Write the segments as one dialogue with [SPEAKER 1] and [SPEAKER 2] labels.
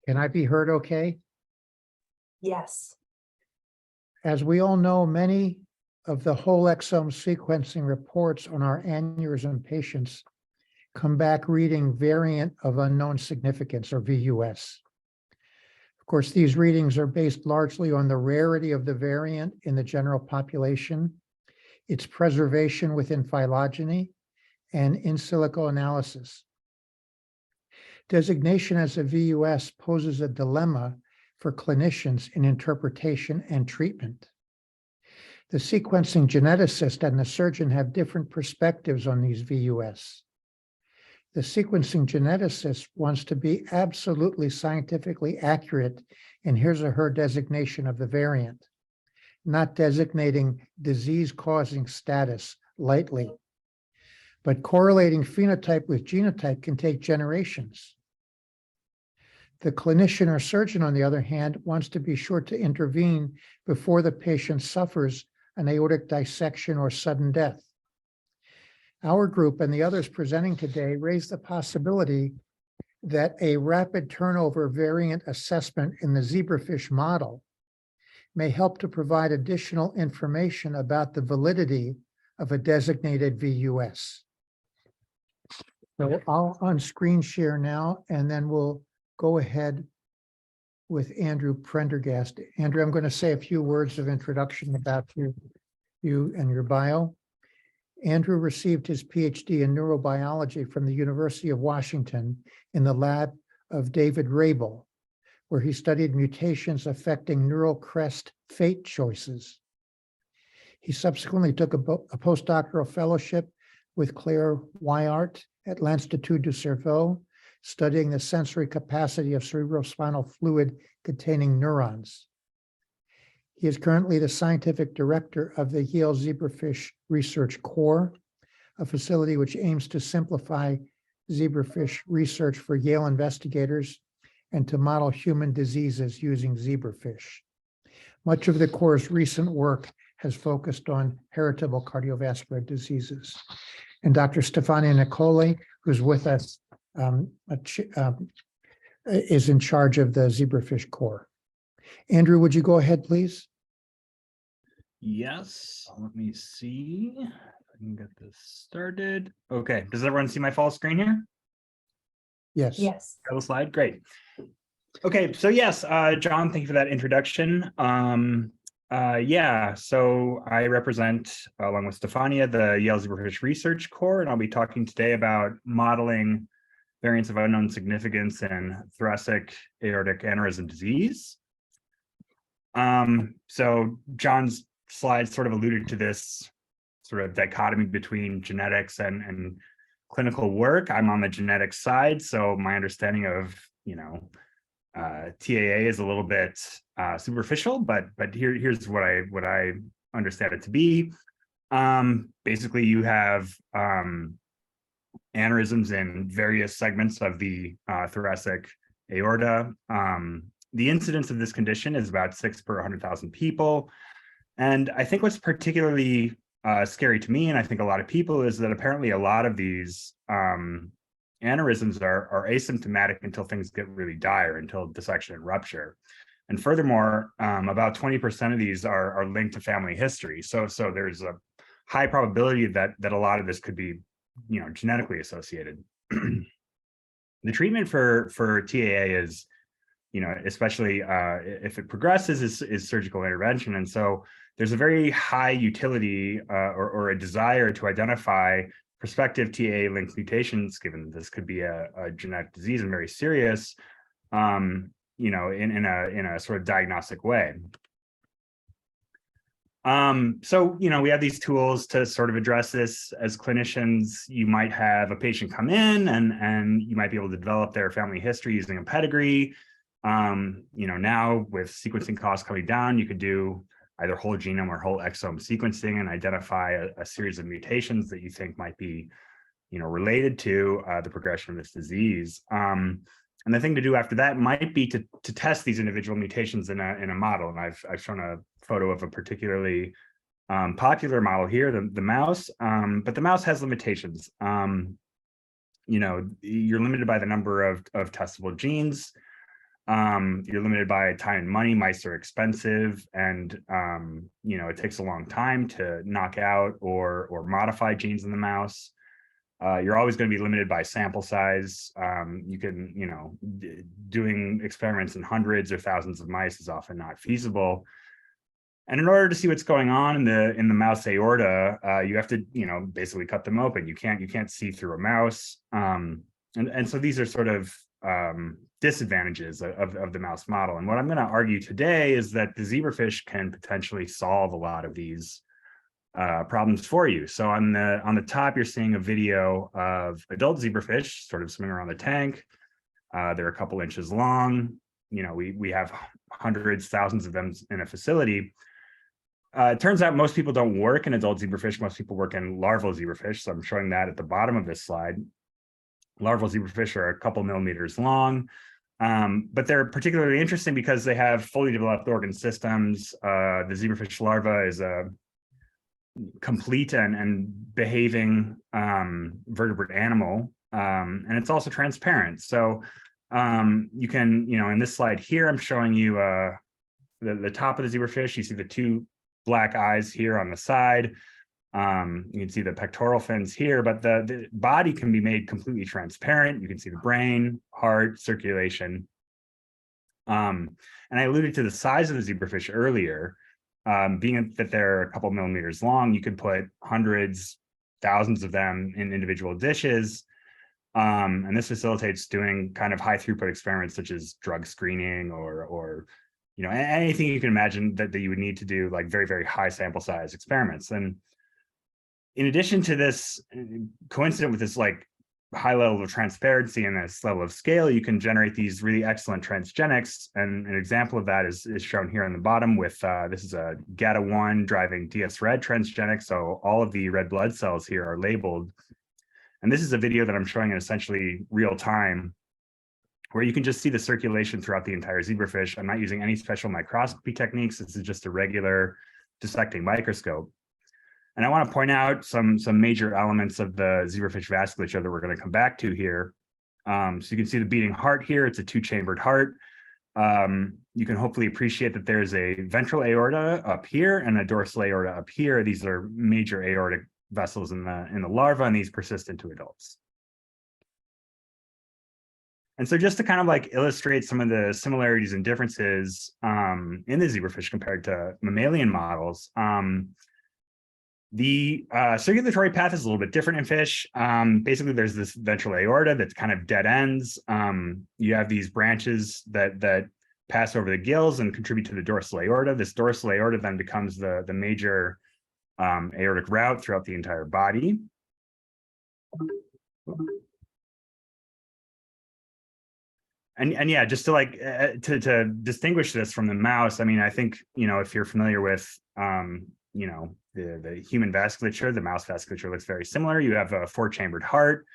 [SPEAKER 1] Can I be heard okay?
[SPEAKER 2] Yes.
[SPEAKER 1] As we all know, many of the whole exome sequencing reports on our aneurysm patients come back reading variant of unknown significance, or VUS. Of course, these readings are based largely on the rarity of the variant in the general population, its preservation within phylogeny, and in silico analysis. Designation as a VUS poses a dilemma for clinicians in interpretation and treatment. The sequencing geneticist and the surgeon have different perspectives on these VUS. The sequencing geneticist wants to be absolutely scientifically accurate in his or her designation of the variant, not designating disease-causing status lightly. But correlating phenotype with genotype can take generations. The clinician or surgeon, on the other hand, wants to be sure to intervene before the patient suffers an aortic dissection or sudden death. Our group and the others presenting today raise the possibility that a rapid turnover variant assessment in the Zebrafish model may help to provide additional information about the validity of a designated VUS. So I'll on-screen share now, and then we'll go ahead with Andrew Prendergast. Andrew, I'm going to say a few words of introduction about you and your bio. Andrew received his PhD in neurobiology from the University of Washington in the lab of David Rabel, where he studied mutations affecting neural crest fate choices. He subsequently took a postdoctoral fellowship with Claire Wyart at l'Institut du Cerveau, studying the sensory capacity of cerebrospinal fluid containing neurons. He is currently the scientific director of the Yale Zebrafish Research Core, a facility which aims to simplify zebrafish research for Yale investigators and to model human diseases using zebrafish. Much of the Core's recent work has focused on heritable cardiovascular diseases. And Dr. Stefania Nicoli, who's with us, is in charge of the Zebrafish Core. Andrew, would you go ahead, please?
[SPEAKER 3] Yes, let me see if I can get this started. Okay, does everyone see my full screen here?
[SPEAKER 1] Yes.
[SPEAKER 2] Yes.
[SPEAKER 3] Got the slide, great. Okay, so yes, John, thank you for that introduction. Yeah, so I represent, along with Stefania, the Yale Zebrafish Research Core, and I'll be talking today about modeling variants of unknown significance in thoracic aortic aneurysm disease. So John's slide sort of alluded to this sort of dichotomy between genetics and clinical work. I'm on the genetics side, so my understanding of, TAA is a little bit superficial, but here's what I understand it to be. Basically, you have aneurysms in various segments of the thoracic aorta. The incidence of this condition is about 6 per 100,000 people. And I think what's particularly scary to me, and I think a lot of people, is that apparently a lot of these aneurysms are asymptomatic until things get really dire, until dissection and rupture. And furthermore, about 20% of these are linked to family history. So there's a high probability that a lot of this could be, genetically associated. The treatment for TAA is, especially if it progresses, is surgical intervention. And so there's a very high utility or a desire to identify prospective TAA-linked mutations, given this could be a genetic disease and very serious, in a sort of diagnostic way. So, we have these tools to sort of address this. As clinicians, you might have a patient come in and you might be able to develop their family history using a pedigree. Now with sequencing costs coming down, you could do either whole genome or whole exome sequencing and identify a series of mutations that you think might be, related to the progression of this disease. And the thing to do after that might be to test these individual mutations in a model. And I've shown a photo of a particularly popular model here, the mouse, but the mouse has limitations. You're limited by the number of testable genes. You're limited by time and money. Mice are expensive, and it takes a long time to knock out or modify genes in the mouse. You're always going to be limited by sample size. You can, doing experiments in hundreds or thousands of mice is often not feasible. And in order to see what's going on in the mouse aorta, you have to, basically cut them open. You can't see through a mouse. And so these are sort of disadvantages of the mouse model. And what I'm going to argue today is that the zebrafish can potentially solve a lot of these problems for you. So on the top, you're seeing a video of adult zebrafish sort of swimming around the tank. They're a couple inches long. We have hundreds, thousands of them in a facility. It turns out most people don't work in adult zebrafish. Most people work in larval zebrafish. So I'm showing that at the bottom of this slide. Larval zebrafish are a couple millimeters long, but they're particularly interesting because they have fully developed organ systems. The zebrafish larva is a complete and behaving vertebrate animal, and it's also transparent. So you can, in this slide here, I'm showing you the top of the zebrafish. You see the two black eyes here on the side. You can see the pectoral fins here, but the body can be made completely transparent. You can see the brain, heart, circulation. And I alluded to the size of the zebrafish earlier. Being that they're a couple millimeters long, you could put hundreds, thousands of them in individual dishes. And this facilitates doing kind of high throughput experiments such as drug screening or anything you can imagine that you would need to do, like very, very high sample size experiments. And in addition to this, coincident with this like high level of transparency and this level of scale, you can generate these really excellent transgenics. And an example of that is shown here on the bottom with, this is a GATA1 driving DS red transgenic. So all of the red blood cells here are labeled. And this is a video that I'm showing in essentially real time, where you can just see the circulation throughout the entire zebrafish. I'm not using any special microscopy techniques. This is just a regular dissecting microscope. And I want to point out some major elements of the zebrafish vasculature that we're going to come back to here. So you can see the beating heart here. It's a two-chambered heart. You can hopefully appreciate that there's a ventral aorta up here and a dorsal aorta up here. These are major aortic vessels in the larva, and these persist into adults. And so just to kind of like illustrate some of the similarities and differences in the zebrafish compared to mammalian models, the circulatory path is a little bit different in fish. Basically, there's this ventral aorta that's kind of dead ends. You have these branches that pass over the gills and contribute to the dorsal aorta. This dorsal aorta then becomes the major aortic route throughout the entire body. And yeah, just to like to distinguish this from the mouse, I mean, I think, if you're familiar with the human vasculature, the mouse vasculature looks very similar. You have a four-chambered heart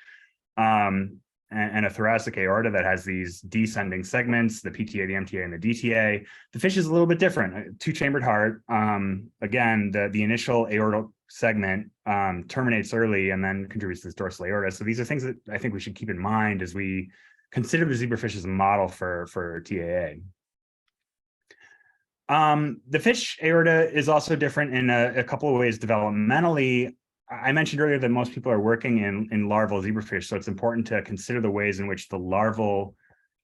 [SPEAKER 3] and a thoracic aorta that has these descending segments, the PTA, the MTA, and the DTA. The fish is a little bit different. A two-chambered heart. Again, the initial aortic segment terminates early and then contributes to this dorsal aorta. So these are things that I think we should keep in mind as we consider the zebrafish as a model for TAA. The fish aorta is also different in a couple of ways developmentally. I mentioned earlier that most people are working in larval zebrafish, so it's important to consider the ways in which the larval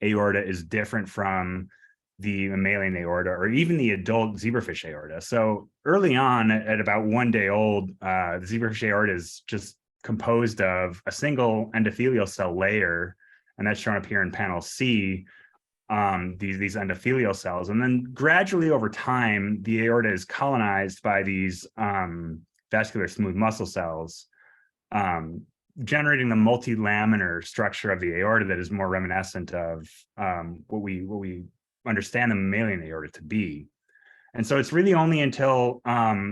[SPEAKER 3] aorta is different from the mammalian aorta or even the adult zebrafish aorta. So early on, at about 1 day old, the zebrafish aorta is just composed of a single endothelial cell layer, and that's shown up here in panel C. These endothelial cells, and then gradually over time, the aorta is colonized by these vascular smooth muscle cells, generating the multilaminar structure of the aorta that is more reminiscent of what we understand the mammalian aorta to be. And so it's really only until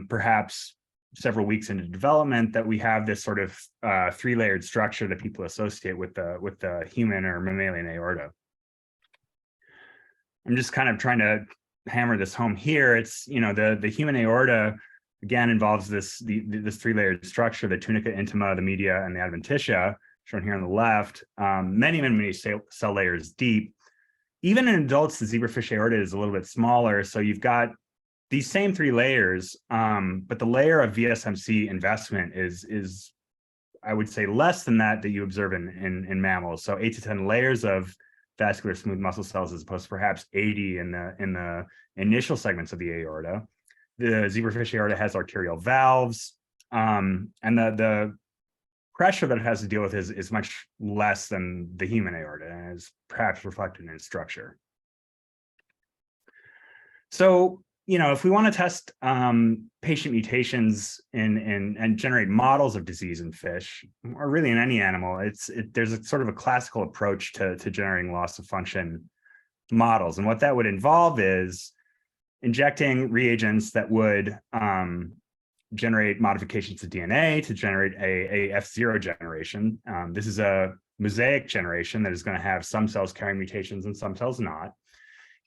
[SPEAKER 3] perhaps several weeks into development that we have this sort of three-layered structure that people associate with the human or mammalian aorta. I'm just kind of trying to hammer this home here. It's, the human aorta, again, involves this three-layered structure, the tunica intima, the media, and the adventitia, shown here on the left, many cell layers deep. even in adults, the zebrafish aorta is a little bit smaller. So you've got these same 3 layers, but the layer of VSMC investment is I would say less than that you observe in mammals. So 8 to 10 layers of vascular smooth muscle cells as opposed to perhaps 80 in the initial segments of the aorta. The zebrafish aorta has arterial valves, and the pressure that it has to deal with is much less than the human aorta, and is perhaps reflected in its structure. So, if we want to test patient mutations and generate models of disease in fish, or really in any animal, there's a sort of a classical approach to generating loss of function models. And what that would involve is injecting reagents that would generate modifications to DNA to generate a F0 generation. This is a mosaic generation that is going to have some cells carrying mutations and some cells not.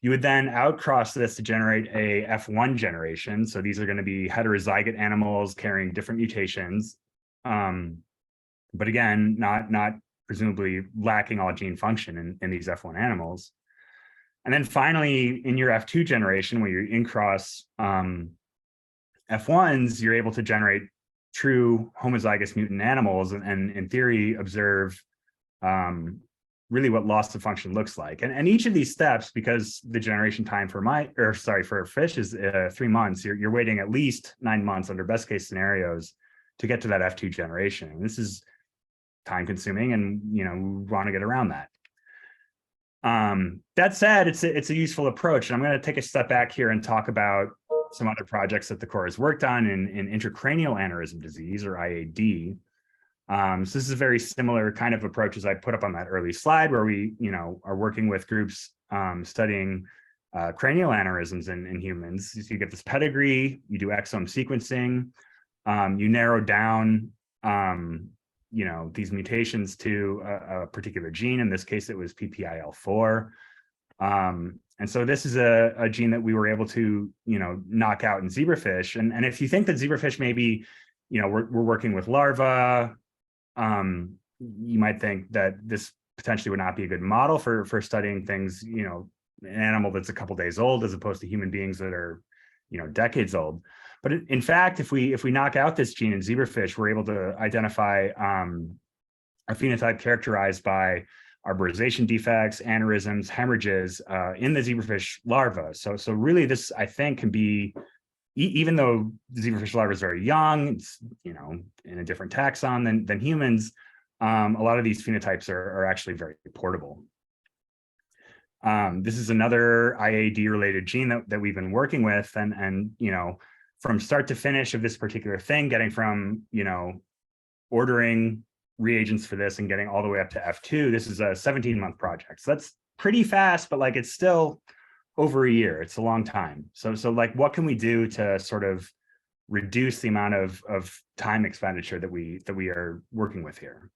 [SPEAKER 3] You would then outcross this to generate a F1 generation. So these are going to be heterozygote animals carrying different mutations, but again, not presumably lacking all gene function in these F1 animals. And then finally, in your F2 generation, where you incross F1s, you're able to generate true homozygous mutant animals and in theory observe really what loss of function looks like. And each of these steps, because the generation time for fish is 3 months, you're waiting at least 9 months under best case scenarios to get to that F2 generation. And this is time consuming, and we want to get around that. That said, it's a useful approach. And I'm going to take a step back here and talk about some other projects that the Corps has worked on in intracranial aneurysm disease, or IAD. So this is a very similar kind of approach as I put up on that early slide, where we, are working with groups studying cranial aneurysms in humans. So you get this pedigree, you do exome sequencing, you narrow down, these mutations to a particular gene. In this case, it was PPIL4. And so this is a gene that we were able to, knock out in zebrafish. And if you think that zebrafish maybe, we're working with larvae, you might think that this potentially would not be a good model for studying things, an animal that's a couple days old as opposed to human beings that are, decades old. But in fact, if we knock out this gene in zebrafish, we're able to identify a phenotype characterized by arborization defects, aneurysms, hemorrhages in the zebrafish larva. So really, this I think can be, even though the zebrafish larva is very young, it's in a different taxon than humans, a lot of these phenotypes are actually very portable. This is another IAD-related gene that we've been working with, and from start to finish of this particular thing, getting from ordering reagents for this and getting all the way up to F2, this is a 17-month project. So that's pretty fast, but it's still over a year. It's a long time. So what can we do to sort of reduce the amount of time expenditure that we are working with here?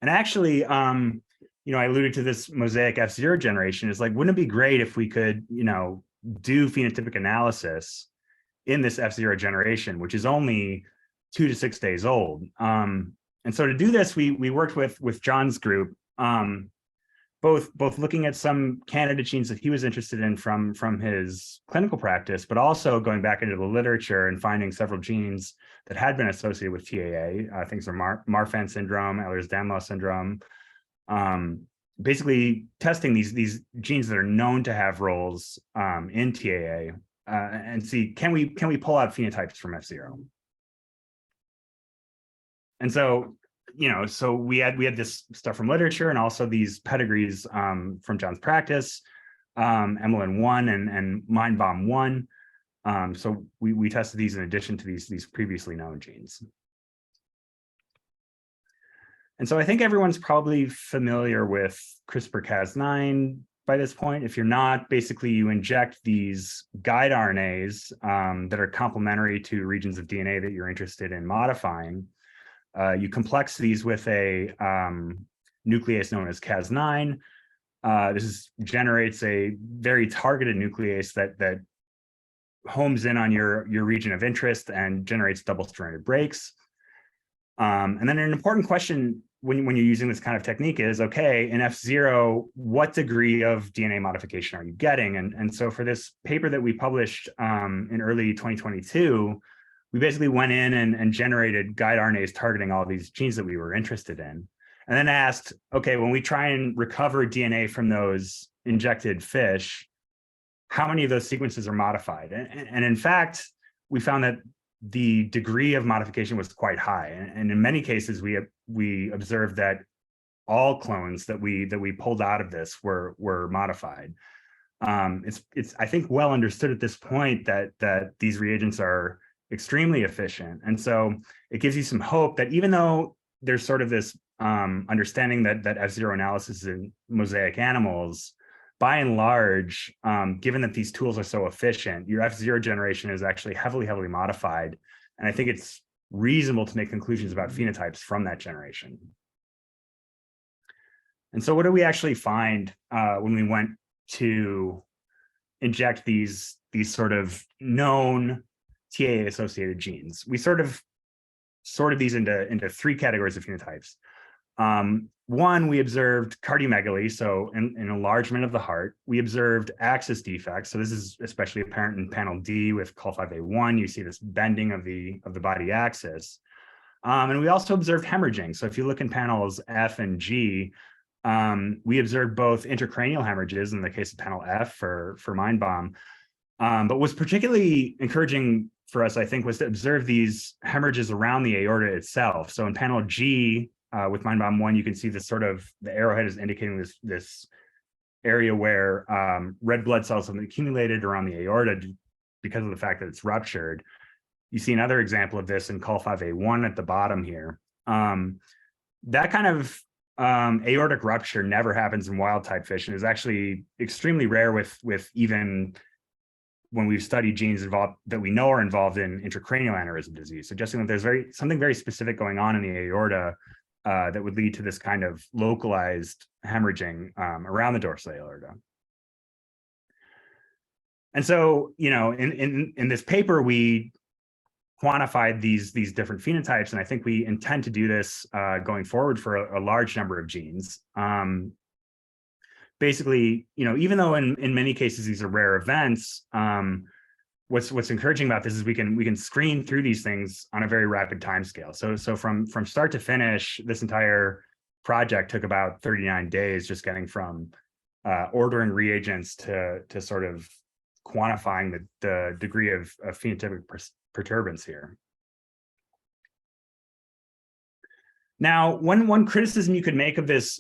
[SPEAKER 3] And actually, I alluded to this mosaic F0 generation. Is wouldn't it be great if we could, do phenotypic analysis in this F0 generation, which is only 2 to 6 days old. And so to do this, we worked with John's group, both looking at some candidate genes that he was interested in from his clinical practice, but also going back into the literature and finding several genes that had been associated with TAA. Things are Marfan syndrome, Ehlers-Danlos syndrome. Basically testing these genes that are known to have roles in TAA and see, can we pull out phenotypes from F0? And so, so we had this stuff from literature and also these pedigrees from John's practice, Emmelin-1 and Meinbaum-1. So we tested these in addition to these previously known genes. And so I think everyone's probably familiar with CRISPR-Cas9 by this point. If you're not, basically you inject these guide RNAs that are complementary to regions of DNA that you're interested in modifying. You complex these with a nuclease known as Cas9. This generates a very targeted nuclease that homes in on your region of interest and generates double-stranded breaks. And then an important question when you're using this kind of technique is, okay, in F0, what degree of DNA modification are you getting? And so for this paper that we published in early 2022, we basically went in and generated guide RNAs targeting all these genes that we were interested in. And then asked, okay, when we try and recover DNA from those injected fish, how many of those sequences are modified? And in fact, we found that the degree of modification was quite high. And in many cases, we observed that all clones that we pulled out of this were modified. It's I think well understood at this point that these reagents are extremely efficient. And so it gives you some hope that even though there's sort of this understanding that F0 analysis in mosaic animals, by and large, given that these tools are so efficient, your F0 generation is actually heavily modified. And I think it's reasonable to make conclusions about phenotypes from that generation. And so what do we actually find when we went to inject these sort of known TAA-associated genes? We sort of sorted these into three categories of phenotypes. One, we observed cardiomegaly, so an enlargement of the heart. We observed axis defects. So this is especially apparent in panel D with Col5A1. You see this bending of the body axis. And we also observed hemorrhaging. So if you look in panels F and G, we observed both intracranial hemorrhages in the case of panel F for Mindbaum. But what's particularly encouraging for us, I think, was to observe these hemorrhages around the aorta itself. So in panel G, with Mindbaum 1, you can see this sort of, the arrowhead is indicating this area where red blood cells have accumulated around the aorta because of the fact that it's ruptured. You see another example of this in Col5A1 at the bottom here. That kind of aortic rupture never happens in wild type fish and is actually extremely rare with even when we've studied genes involved that we know are involved in intracranial aneurysm disease, suggesting that there's something very specific going on in the aorta that would lead to this kind of localized hemorrhaging around the dorsal aorta. And so, you know, in this paper, we quantified these different phenotypes, and I think we intend to do this going forward for a large number of genes. Basically, you know, even though in many cases these are rare events, what's encouraging about this is we can screen through these things on a very rapid timescale. So from start to finish, this entire project took about 39 days, just getting from ordering reagents to sort of quantifying the degree of phenotypic perturbance here. Now, one criticism you could make of this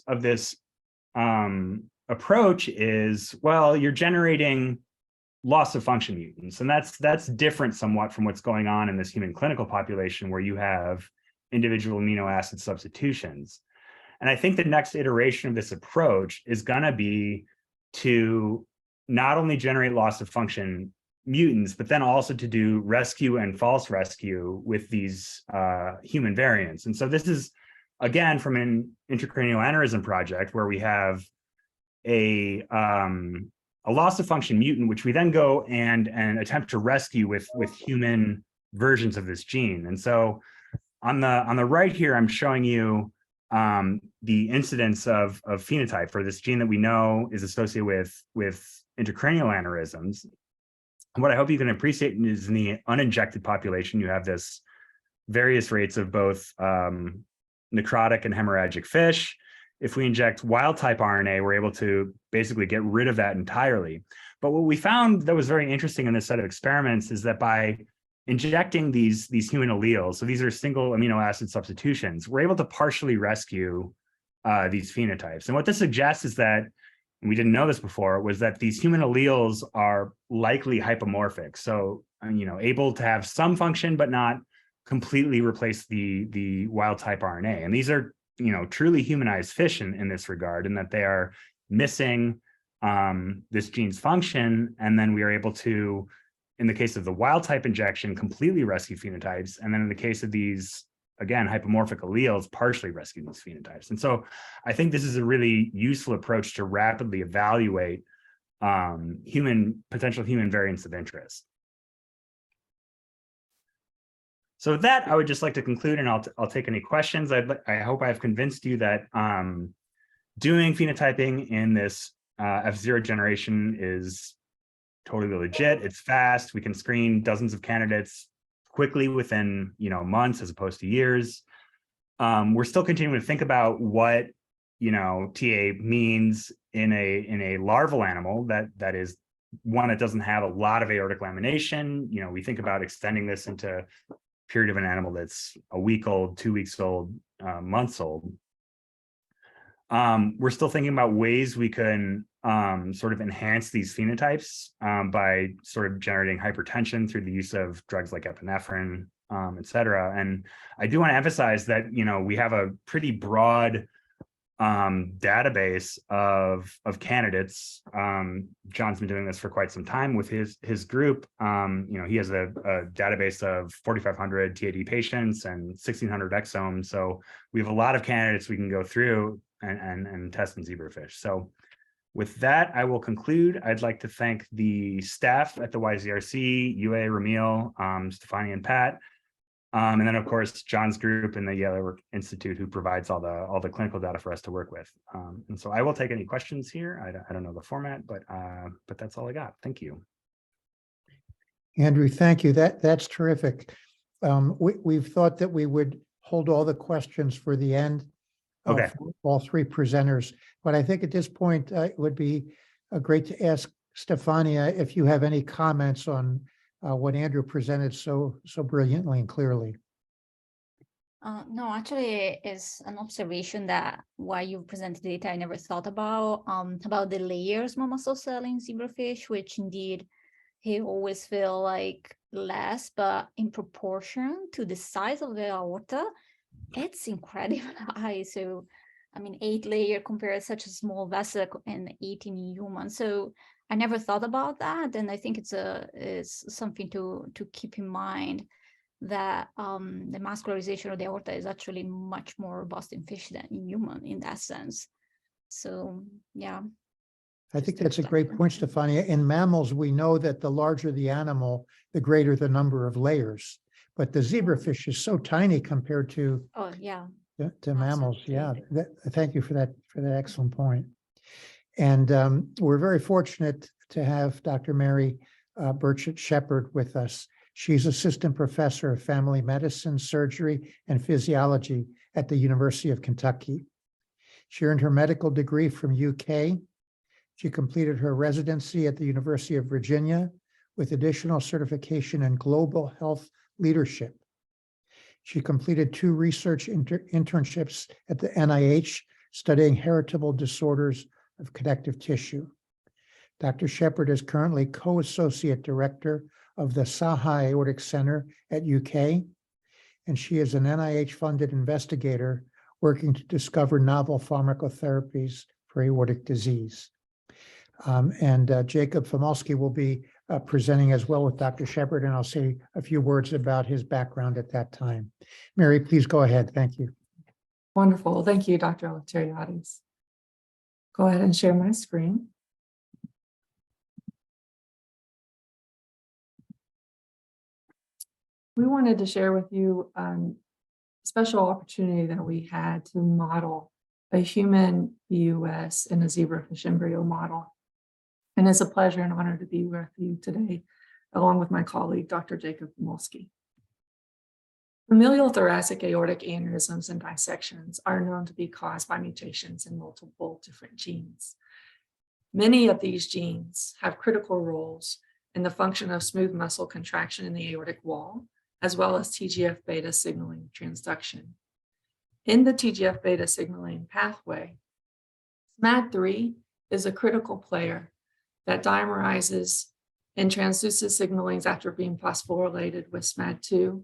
[SPEAKER 3] approach is, well, you're generating loss of function mutants, and that's different somewhat from what's going on in this human clinical population where you have individual amino acid substitutions. And I think the next iteration of this approach is going to be to not only generate loss of function mutants, but then also to do rescue and false rescue with these human variants. And so this is, again, from an intracranial aneurysm project where we have a loss of function mutant, which we then go and attempt to rescue with human versions of this gene. And so on the right here, I'm showing you the incidence of phenotype for this gene that we know is associated with intracranial aneurysms. What I hope you can appreciate is in the uninjected population, you have this various rates of both necrotic and hemorrhagic fish. If we inject wild type RNA, we're able to basically get rid of that entirely. But what we found that was very interesting in this set of experiments is that by injecting these human alleles, so these are single amino acid substitutions, we're able to partially rescue these phenotypes. And what this suggests is that, and we didn't know this before, was that these human alleles are likely hypomorphic. So, you know, able to have some function, but not completely replace the wild type RNA. And these are, you know, truly humanized fish in this regard, in that they are missing this gene's function. And then we are able to, in the case of the wild type injection, completely rescue phenotypes. And then in the case of these, again, hypomorphic alleles, partially rescue these phenotypes. And so I think this is a really useful approach to rapidly evaluate potential human variants of interest. So with that, I would just like to conclude, and I'll take any questions. I hope I've convinced you that doing phenotyping in this F0 generation is totally legit. It's fast. We can screen dozens of candidates quickly within months as opposed to years. We're still continuing to think about what TA means in a larval animal that is one that doesn't have a lot of aortic lamination. We think about extending this into period of an animal that's a week old, 2 weeks old, months old. We're still thinking about ways we can sort of enhance these phenotypes by sort of generating hypertension through the use of drugs like epinephrine, et cetera. And I do want to emphasize that, we have a pretty broad database of candidates. John's been doing this for quite some time with his group. He has a database of 4,500 TAD patients and 1,600 exomes. So we have a lot of candidates we can go through and test in zebrafish. So with that, I will conclude. I'd like to thank the staff at the YZRC, UA, Ramil, Stefani, and Pat. And then, of course, John's group and the Yale Institute, who provides all the clinical data for us to work with. And so I will take any questions here. I don't know the format, but that's all I got. Thank you.
[SPEAKER 1] Andrew, thank you. That's terrific. We've thought that we would hold all the questions for the end.
[SPEAKER 3] Okay.
[SPEAKER 1] For all three presenters, but I think at this point it would be great to ask Stefania if you have any comments on what Andrew presented so brilliantly and clearly.
[SPEAKER 4] No, actually, it's an observation that while you presented data, I never thought about the layers mama saw cell in zebrafish, which indeed he always feel like less, but in proportion to the size of the aorta, it's incredibly high. So, I mean, 8-layer compared to such a small vessel and 18 in humans. So I never thought about that, and I think it's something to keep in mind that the muscularization of the aorta is actually much more robust in fish than in human in that sense. So yeah.
[SPEAKER 1] I think that's a great point, Stefania. In mammals, we know that the larger the animal, the greater the number of layers. But the zebrafish is so tiny compared to to mammals. Yeah, thank you for that excellent point. And we're very fortunate to have Dr. Mary Burchett Sheppard with us. She's assistant professor of family medicine, surgery, and physiology at the University of Kentucky. She earned her medical degree from UK. She completed her residency at the University of Virginia with additional certification in global health leadership. She completed 2 research internships at the NIH studying heritable disorders of connective tissue. Dr. Sheppard is currently co-associate director of the Saha Aortic Center at UK, and she is an NIH-funded investigator working to discover novel pharmacotherapies for aortic disease. Jakub Famulski will be presenting as well with Dr. Sheppard, and I'll say a few words about his background at that time. Mary, please go ahead. Thank you.
[SPEAKER 5] Wonderful. Thank you, Dr. Elefteriades. Go ahead and share my screen. We wanted to share with you a special opportunity that we had to model a human VUS in a zebrafish embryo model. And it's a pleasure and honor to be with you today, along with my colleague, Dr. Jakub Famulski. Familial thoracic aortic aneurysms and dissections are known to be caused by mutations in multiple different genes. Many of these genes have critical roles in the function of smooth muscle contraction in the aortic wall, as well as TGF-beta signaling transduction. In the TGF-beta signaling pathway, SMAD3 is a critical player that dimerizes and transduces signalings after being phosphorylated with SMAD2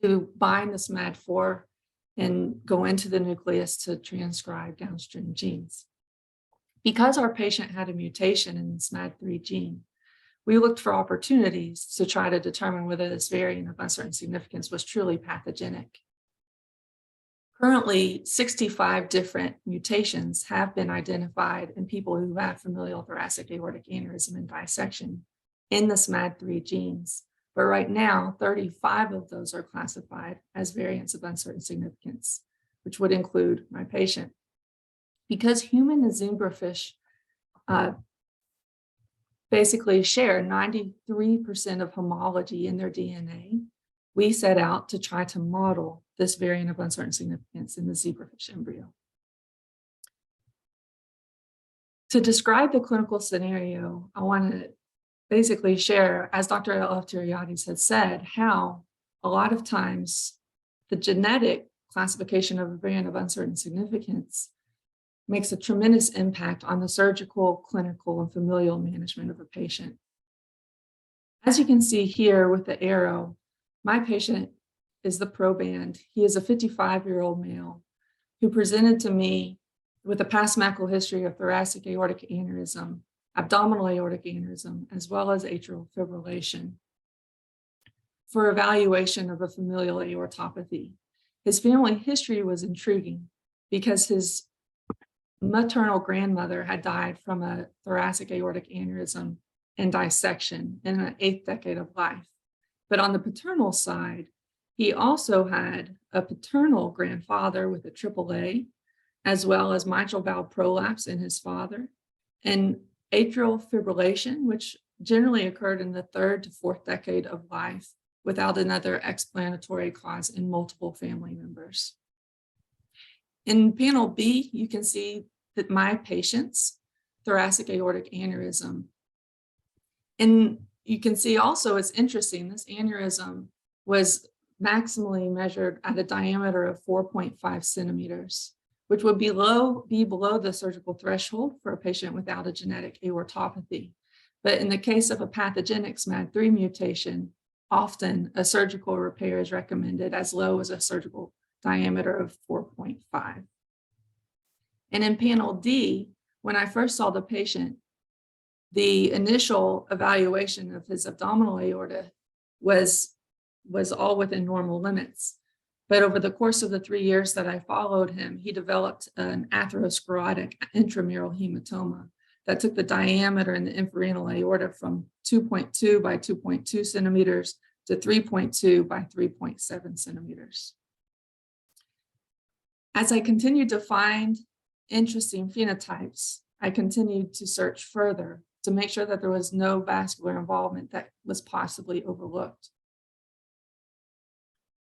[SPEAKER 5] to bind the SMAD4 and go into the nucleus to transcribe downstream genes. Because our patient had a mutation in the SMAD3 gene, we looked for opportunities to try to determine whether this variant of uncertain significance was truly pathogenic. Currently, 65 different mutations have been identified in people who have familial thoracic aortic aneurysm and dissection in the SMAD3 genes But right now, 35 of those are classified as variants of uncertain significance, which would include my patient. Because human and zebrafish basically share 93% of homology in their DNA, we set out to try to model this variant of uncertain significance in the zebrafish embryo. To describe the clinical scenario, I want to basically share, as Dr. Elefteriades had said, how a lot of times the genetic classification of a variant of uncertain significance makes a tremendous impact on the surgical, clinical, and familial management of a patient. As you can see here with the arrow, my patient is the proband. He is a 55-year-old male who presented to me with a past medical history of thoracic aortic aneurysm, abdominal aortic aneurysm, as well as atrial fibrillation for evaluation of a familial aortopathy. His family history was intriguing because his maternal grandmother had died from a thoracic aortic aneurysm and dissection in the 8th decade of life. But on the paternal side, he also had a paternal grandfather with a AAA, as well as mitral valve prolapse in his father, and atrial fibrillation, which generally occurred in the 3rd to 4th decade of life without another explanatory cause in multiple family members. In panel B, you can see that my patient's thoracic aortic aneurysm. And you can see also, it's interesting, this aneurysm was maximally measured at a diameter of 4.5 centimeters, which would be below the surgical threshold for a patient without a genetic aortopathy. But in the case of a pathogenic SMAD3 mutation, often a surgical repair is recommended as low as a surgical diameter of 4.5. And in panel D, when I first saw the patient, the initial evaluation of his abdominal aorta was all within normal limits. But over the course of the 3 years that I followed him, he developed an atherosclerotic intramural hematoma that took the diameter in the infrarenal aorta from 2.2 by 2.2 centimeters to 3.2 by 3.7 centimeters. As I continued to find interesting phenotypes, I continued to search further to make sure that there was no vascular involvement that was possibly overlooked.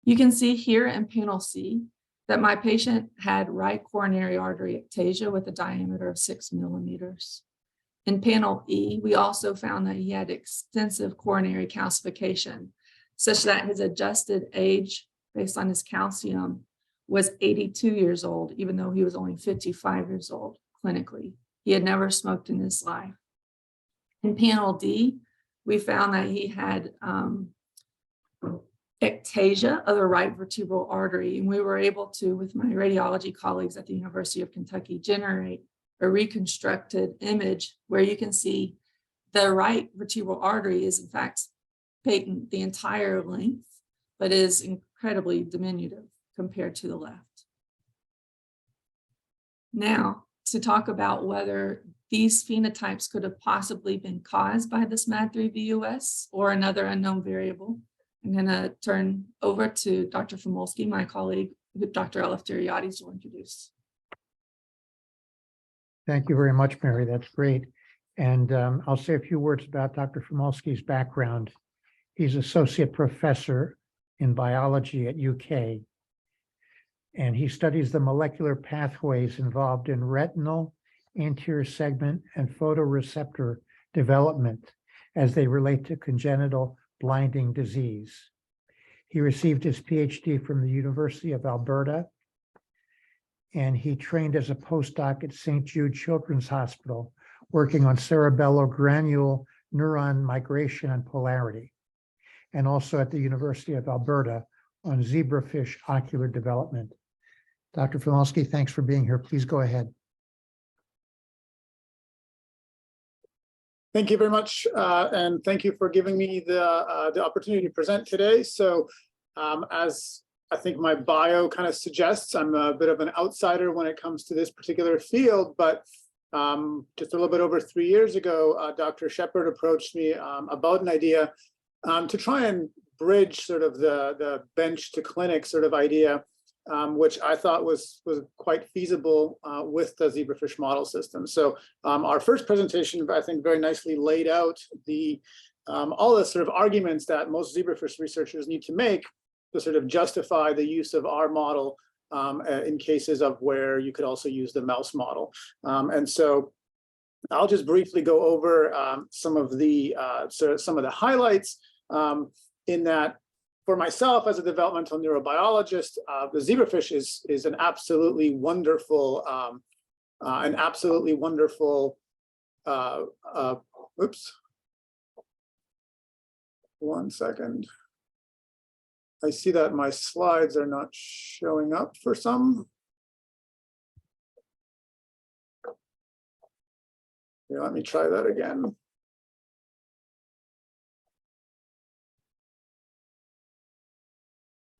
[SPEAKER 5] You can see here in panel C that my patient had right coronary artery ectasia with a diameter of 6 millimeters. In panel E, we also found that he had extensive coronary calcification, such that his adjusted age based on his calcium was 82 years old, even though he was only 55 years old clinically. He had never smoked in his life. In panel D, we found that he had ectasia of the right vertebral artery, and we were able to, with my radiology colleagues at the University of Kentucky, generate a reconstructed image where you can see the right vertebral artery is in fact patent the entire length, but is incredibly diminutive compared to the left. Now, to talk about whether these phenotypes could have possibly been caused by this SMAD3 VUS or another unknown variable, I'm going to turn over to Dr. Famulski, my colleague, who Dr. Elefteriades will introduce.
[SPEAKER 1] Thank you very much, Mary. That's great. And I'll say a few words about Dr. Famulski's background. He's associate professor in biology at UK, and he studies the molecular pathways involved in retinal, anterior segment, and photoreceptor development as they relate to congenital blinding disease. He received his PhD from the University of Alberta, and he trained as a postdoc at St. Jude Children's Hospital, working on cerebellogranule neuron migration and polarity, and also at the University of Alberta on zebrafish ocular development. Dr. Famulski, thanks for being here. Please go ahead.
[SPEAKER 6] Thank you very much, and thank you for giving me the opportunity to present today. So as I think my bio kind of suggests, I'm a bit of an outsider when it comes to this particular field, but just a little bit over 3 years ago, Dr. Sheppard approached me about an idea to try and bridge sort of the bench to clinic sort of idea, which I thought was quite feasible with the zebrafish model system. So our first presentation, I think, very nicely laid out all the sort of arguments that most zebrafish researchers need to make to sort of justify the use of our model in cases of where you could also use the mouse model. And so I'll just briefly go over some of the highlights in that. For myself, as a developmental neurobiologist, the zebrafish is an absolutely wonderful, oops, one second. I see that my slides are not showing up for some. Here, let me try that again.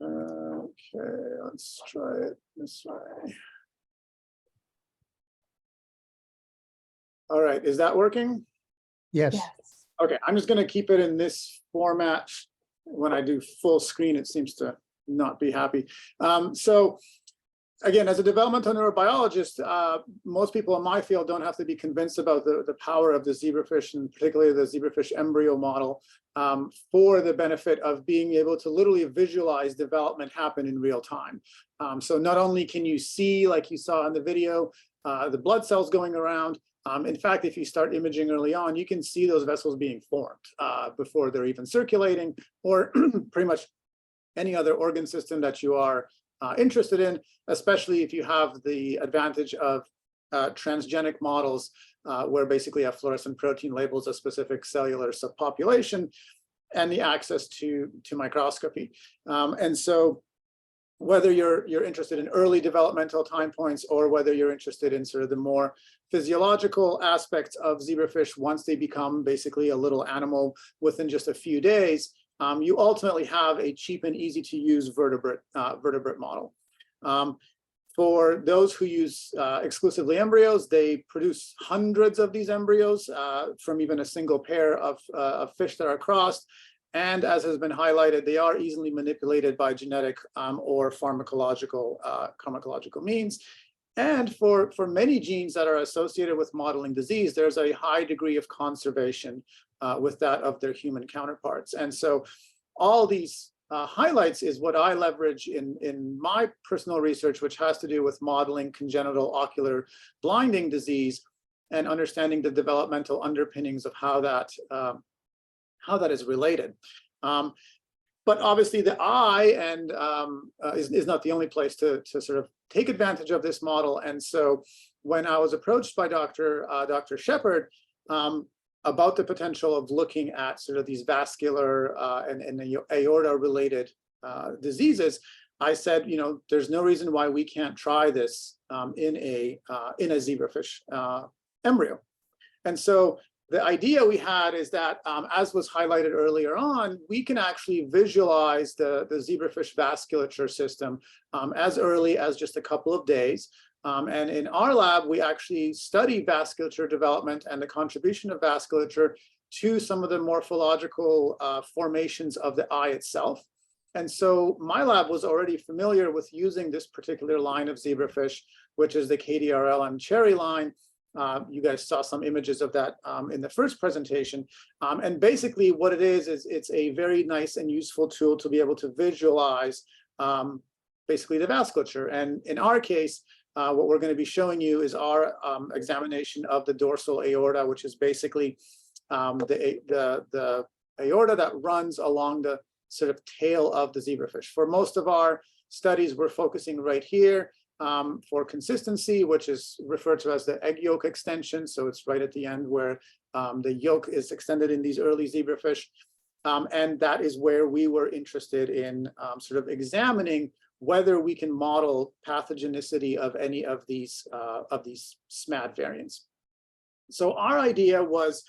[SPEAKER 6] Okay, let's try it this way. All right, is that working?
[SPEAKER 1] Yes.
[SPEAKER 2] Yes.
[SPEAKER 6] Okay, I'm just going to keep it in this format. When I do full screen, it seems to not be happy. So again, as a developmental neurobiologist, most people in my field don't have to be convinced about the power of the zebrafish, and particularly the zebrafish embryo model, for the benefit of being able to literally visualize development happen in real time. So not only can you see, like you saw in the video, the blood cells going around. In fact, if you start imaging early on, you can see those vessels being formed before they're even circulating, or pretty much any other organ system that you are interested in, especially if you have the advantage of transgenic models where basically a fluorescent protein labels a specific cellular subpopulation and the access to microscopy. And so whether you're interested in early developmental time points, or whether you're interested in sort of the more physiological aspects of zebrafish once they become basically a little animal within just a few days, you ultimately have a cheap and easy to use vertebrate model. For those who use exclusively embryos, they produce hundreds of these embryos from even a single pair of fish that are crossed. And as has been highlighted, they are easily manipulated by genetic or pharmacological means. And for many genes that are associated with modeling disease, there's a high degree of conservation with that of their human counterparts. And so all these highlights is what I leverage in my personal research, which has to do with modeling congenital ocular blinding disease and understanding the developmental underpinnings of how that is related. But obviously the eye is not the only place to sort of take advantage of this model. And so when I was approached by Dr. Sheppard about the potential of looking at sort of these vascular and aorta-related diseases, I said, there's no reason why we can't try this in a zebrafish embryo. And so the idea we had is that, as was highlighted earlier on, we can actually visualize the zebrafish vasculature system as early as just a couple of days. And in our lab, we actually study vasculature development and the contribution of vasculature to some of the morphological formations of the eye itself. And so my lab was already familiar with using this particular line of zebrafish, which is the KDRLM cherry line. You guys saw some images of that in the first presentation. And basically what it is it's a very nice and useful tool to be able to visualize basically the vasculature. And in our case, what we're going to be showing you is our examination of the dorsal aorta, which is basically the aorta that runs along the sort of tail of the zebrafish. For most of our studies, we're focusing right here. For consistency, which is referred to as the egg yolk extension. So it's right at the end where the yolk is extended in these early zebrafish. And that is where we were interested in sort of examining whether we can model pathogenicity of any of these SMAD variants. So our idea was,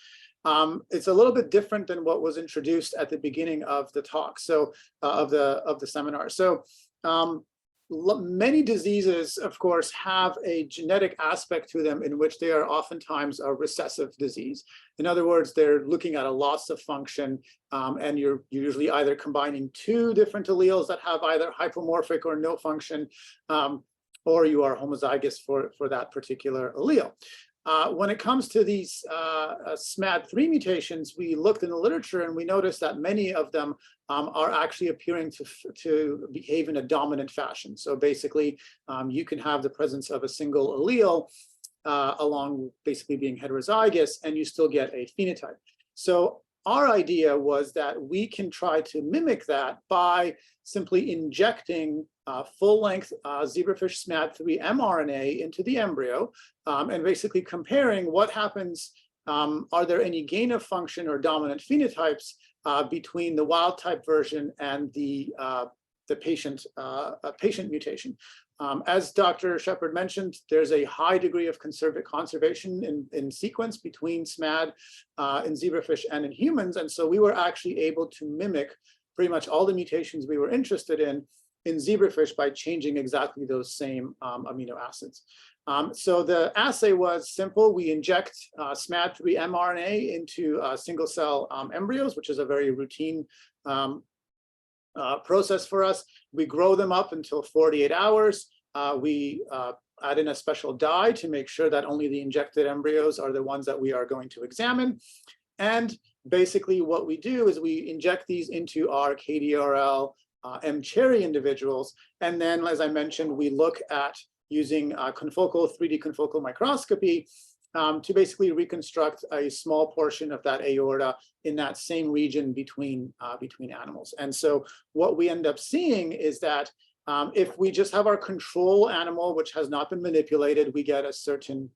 [SPEAKER 6] it's a little bit different than what was introduced at the beginning of the talk, so of the seminar. So many diseases, of course, have a genetic aspect to them in which they are oftentimes a recessive disease. In other words, they're looking at a loss of function, and you're usually either combining two different alleles that have either hypomorphic or no function, or you are homozygous for that particular allele. When it comes to these SMAD3 mutations, we looked in the literature and we noticed that many of them are actually appearing to behave in a dominant fashion. So basically, you can have the presence of a single allele along basically being heterozygous, and you still get a phenotype. So our idea was that we can try to mimic that by simply injecting full-length zebrafish SMAD3 mRNA into the embryo, and basically comparing what happens. Are there any gain of function or dominant phenotypes between the wild-type version and the patient mutation? As Dr. Sheppard mentioned, there's a high degree of conservation in sequence between SMAD in zebrafish and in humans, and so we were actually able to mimic pretty much all the mutations we were interested in zebrafish by changing exactly those same amino acids. So the assay was simple. We inject SMAD3 mRNA into single cell embryos, which is a very routine process for us. We grow them up until 48 hours. We add in a special dye to make sure that only the injected embryos are the ones that we are going to examine. And basically what we do is we inject these into our KDRL M-cherry individuals. And then, as I mentioned, we look at using 3D confocal microscopy to basically reconstruct a small portion of that aorta in that same region between animals. And so what we end up seeing is that if we just have our control animal, which has not been manipulated, we get a certain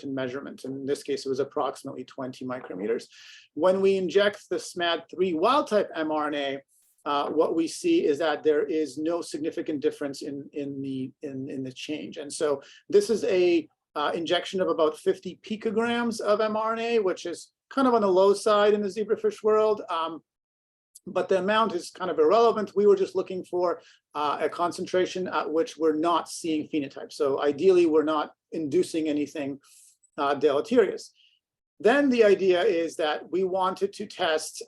[SPEAKER 6] measurement. In this case, it was approximately 20 micrometers. When we inject the SMAD3 wild-type mRNA, what we see is that there is no significant difference in the change. And so this is a injection of about 50 picograms of mRNA, which is kind of on the low side in the zebrafish world. But the amount is kind of irrelevant. We were just looking for a concentration at which we're not seeing phenotypes. So ideally, we're not inducing anything deleterious. Then the idea is that we wanted to test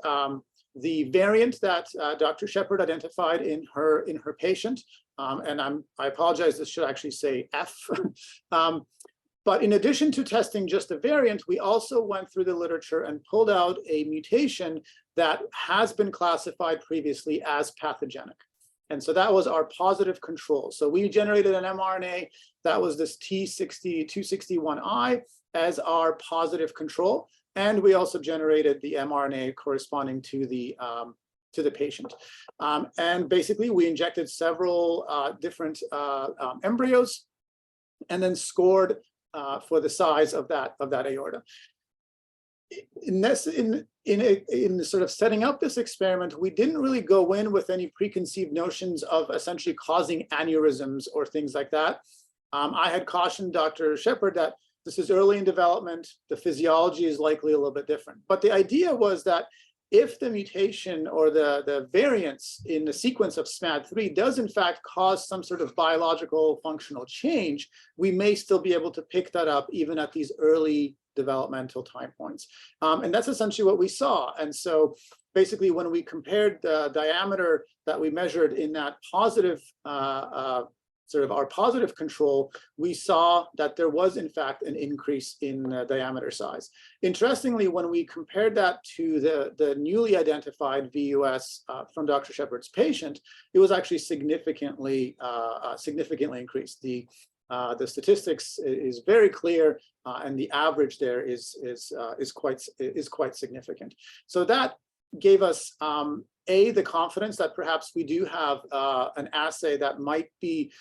[SPEAKER 6] the variant that Dr. Sheppard identified in her patient, and I apologize, this should actually say F. But in addition to testing just the variant, we also went through the literature and pulled out a mutation that has been classified previously as pathogenic. And so that was our positive control. So we generated an mRNA that was this T261I as our positive control. And we also generated the mRNA corresponding to the patient. And basically, we injected several different embryos and then scored for the size of that aorta. In the sort of setting up this experiment, we didn't really go in with any preconceived notions of essentially causing aneurysms or things like that. I had cautioned Dr. Sheppard that this is early in development, the physiology is likely a little bit different. But the idea was that if the mutation or the variance in the sequence of SMAD3 does in fact cause some sort of biological functional change, we may still be able to pick that up even at these early developmental time points. And that's essentially what we saw. And so basically when we compared the diameter that we measured in that positive sort of our positive control, we saw that there was in fact an increase in diameter size. Interestingly, when we compared that to the newly identified VUS from Dr. Sheppard's patient, it was actually significantly increased. The statistics is very clear, and the average there is quite significant. So that gave us the confidence that perhaps we do have an assay that might be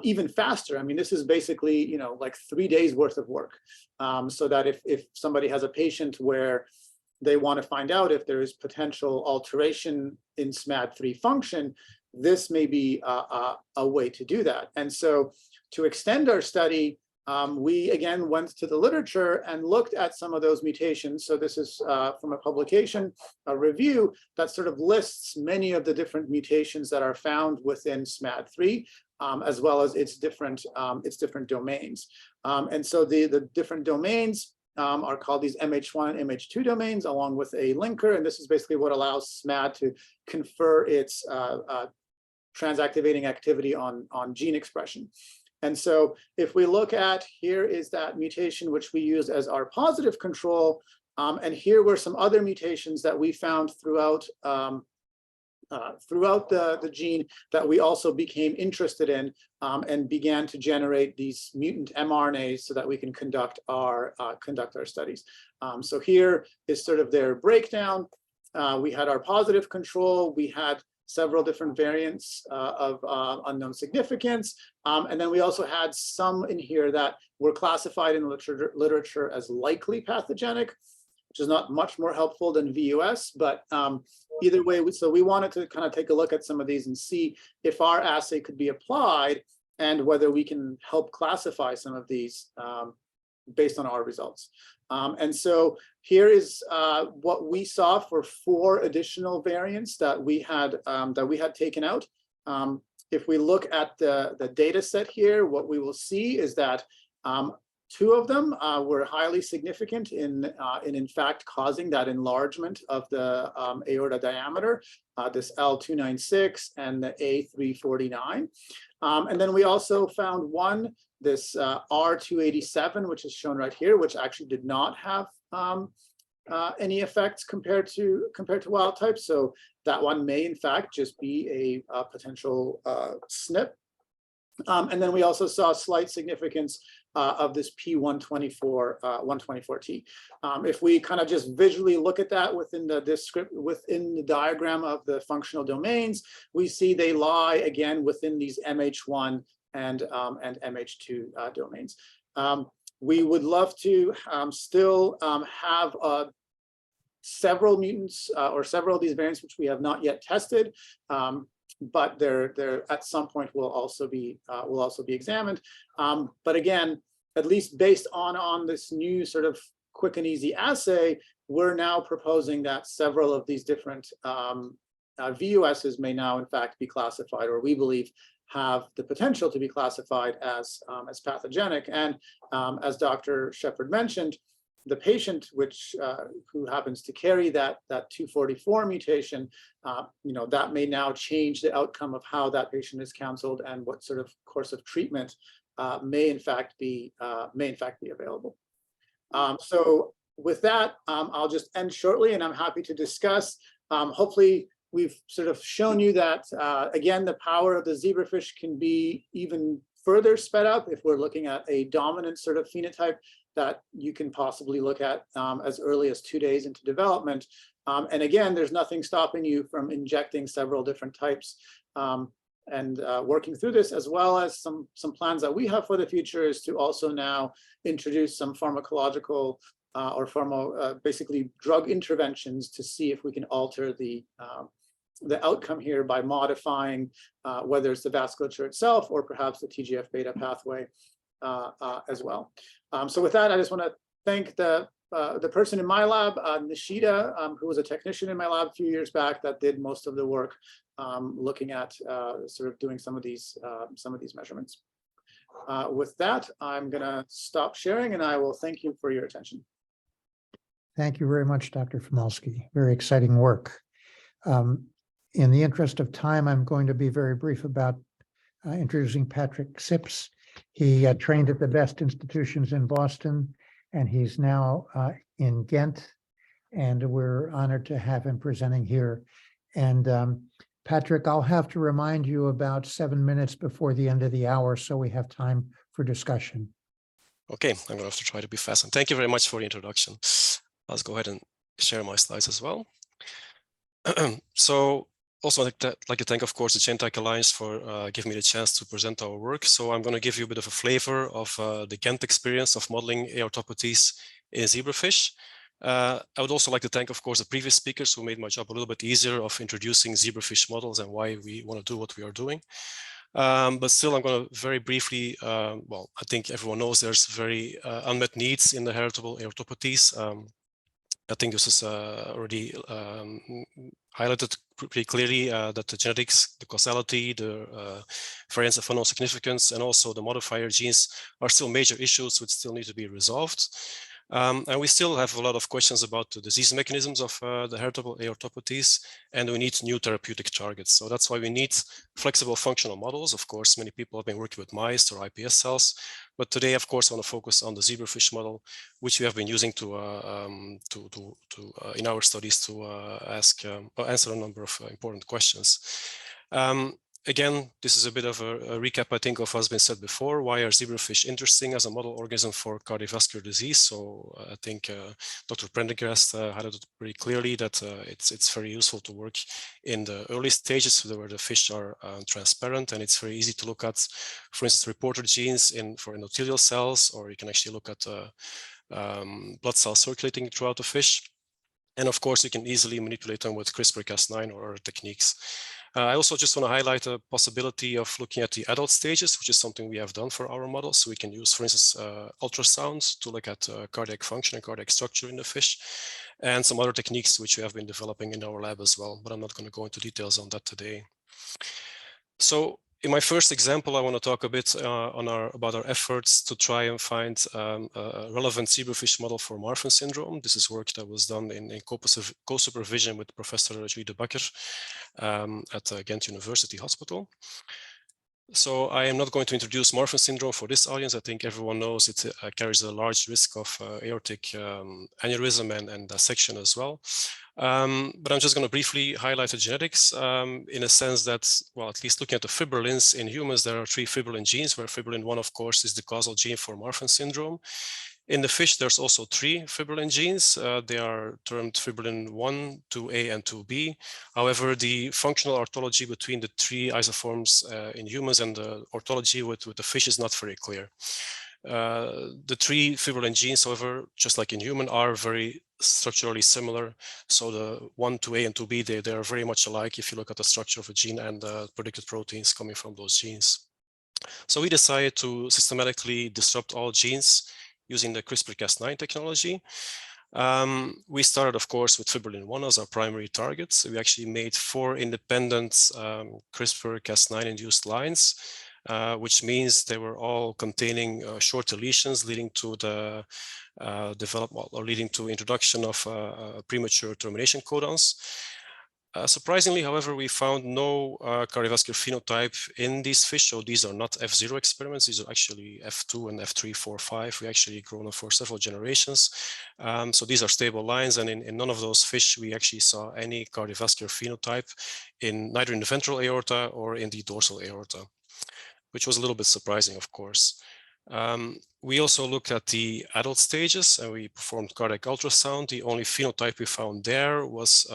[SPEAKER 6] even faster. I mean, this is basically, like 3 days worth of work. So that if somebody has a patient where they want to find out if there is potential alteration in SMAD3 function, this may be a way to do that. And so to extend our study, we again went to the literature and looked at some of those mutations. So this is from a publication, a review that sort of lists many of the different mutations that are found within SMAD3, as well as its different domains. And so the different domains are called these MH1 and MH2 domains, along with a linker. And this is basically what allows SMAD to confer its transactivating activity on gene expression. And so if we look at, here is that mutation which we use as our positive control. And here were some other mutations that we found throughout the gene that we also became interested in, and began to generate these mutant mRNAs so that we can conduct our studies. So here is sort of their breakdown. We had our positive control. We had several different variants of unknown significance. And then we also had some in here that were classified in the literature as likely pathogenic, which is not much more helpful than VUS, but either way, so we wanted to kind of take a look at some of these and see if our assay could be applied and whether we can help classify some of these based on our results. And so here is what we saw for 4 additional variants that we had taken out. If we look at the data set here, what we will see is that 2 of them were highly significant in fact causing that enlargement of the aorta diameter, this L296 and the A349. And then we also found one, this R287, which is shown right here, which actually did not have any effects compared to wild type. So that one may in fact just be a potential SNP. And then we also saw slight significance of this P124T. If we kind of just visually look at that within the diagram of the functional domains, we see they lie again within these MH1 and MH2 domains. We would love to still have several mutants or several of these variants which we have not yet tested. But they're at some point will also be examined. But again, at least based on this new sort of quick and easy assay, we're now proposing that several of these different VUSs may now in fact be classified, or we believe have the potential to be classified as pathogenic. And as Dr. Sheppard mentioned, the patient who happens to carry that 244 mutation, that may now change the outcome of how that patient is counseled and what sort of course of treatment may in fact be available. So with that, I'll just end shortly, and I'm happy to discuss. Hopefully, we've sort of shown you that again, the power of the zebrafish can be even further sped up if we're looking at a dominant sort of phenotype that you can possibly look at as early as 2 days into development. And again, there's nothing stopping you from injecting several different types and working through this, as well as some plans that we have for the future is to also now introduce some pharmacological basically drug interventions to see if we can alter the outcome here by modifying whether it's the vasculature itself or perhaps the TGF-beta pathway as well. So with that, I just want to thank the person in my lab, Nishida, who was a technician in my lab a few years back that did most of the work looking at sort of doing some of these measurements. With that, I'm going to stop sharing, and I will thank you for your attention.
[SPEAKER 1] Thank you very much, Dr. Famulski. Very exciting work. In the interest of time, I'm going to be very brief about introducing Patrick Sips. He trained at the best institutions in Boston, and he's now in Ghent, and we're honored to have him presenting here. And Patrick, I'll have to remind you about 7 minutes before the end of the hour, so we have time for discussion.
[SPEAKER 7] Okay, I'm going to have to try to be fast. And thank you very much for the introduction. Let's go ahead and share my slides as well. So also I'd like to thank, of course, the GenTAC Alliance for giving me the chance to present our work. So I'm going to give you a bit of a flavor of the Ghent experience of modeling aortopathies in zebrafish. I would also like to thank, of course, the previous speakers who made my job a little bit easier of introducing zebrafish models and why we want to do what we are doing. But still, I'm going to very briefly, well, I think everyone knows there's very unmet needs in the heritable aortopathies. I think this is already highlighted pretty clearly that the genetics, the causality, the variants of unknown significance, and also the modifier genes are still major issues which still need to be resolved. And we still have a lot of questions about the disease mechanisms of the heritable aortopathies, and we need new therapeutic targets. So that's why we need flexible functional models. Of course, many people have been working with mice or iPS cells, but today, of course, I want to focus on the zebrafish model, which we have been using in our studies to answer a number of important questions. Again, this is a bit of a recap, I think, of what's been said before. Why are zebrafish interesting as a model organism for cardiovascular disease? So I think Dr. Prendergast highlighted pretty clearly that it's very useful to work in the early stages where the fish are transparent, and it's very easy to look at, for instance, reporter genes for endothelial cells, or you can actually look at blood cells circulating throughout the fish. And of course, you can easily manipulate them with CRISPR-Cas9 or other techniques. I also just want to highlight the possibility of looking at the adult stages, which is something we have done for our model. So we can use, for instance, ultrasounds to look at cardiac function and cardiac structure in the fish, and some other techniques which we have been developing in our lab as well, but I'm not going to go into details on that today. So in my first example, I want to talk a bit about our efforts to try and find a relevant zebrafish model for Marfan syndrome. This is work that was done in co-supervision with Professor Julie de Bakker at Ghent University Hospital. So I am not going to introduce Marfan syndrome for this audience. I think everyone knows it carries a large risk of aortic aneurysm and dissection as well. But I'm just going to briefly highlight the genetics in a sense that, well, at least looking at the fibrillins in humans, there are 3 fibrillin genes, where fibrillin 1, of course, is the causal gene for Marfan syndrome. In the fish, there's also 3 fibrillin genes. They are termed fibrillin 1, 2A, and 2B. However, the functional orthology between the 3 isoforms in humans and the orthology with the fish is not very clear. The 3 fibrillin genes, however, just like in human, are very structurally similar. So the 1, 2A, and 2B, they are very much alike if you look at the structure of a gene and the predicted proteins coming from those genes. So we decided to systematically disrupt all genes using the CRISPR-Cas9 technology. We started, of course, with fibrillin 1 as our primary target. So we actually made 4 independent CRISPR-Cas9 induced lines, which means they were all containing short deletions leading to the development or leading to introduction of premature termination codons. Surprisingly, however, we found no cardiovascular phenotype in these fish. So these are not F0 experiments. These are actually F2 and F3, 4, 5. We actually grown them for several generations. So these are stable lines. And in none of those fish, we actually saw any cardiovascular phenotype neither in the ventral aorta or in the dorsal aorta, which was a little bit surprising, of course. We also looked at the adult stages and we performed cardiac ultrasound. The only phenotype we found there was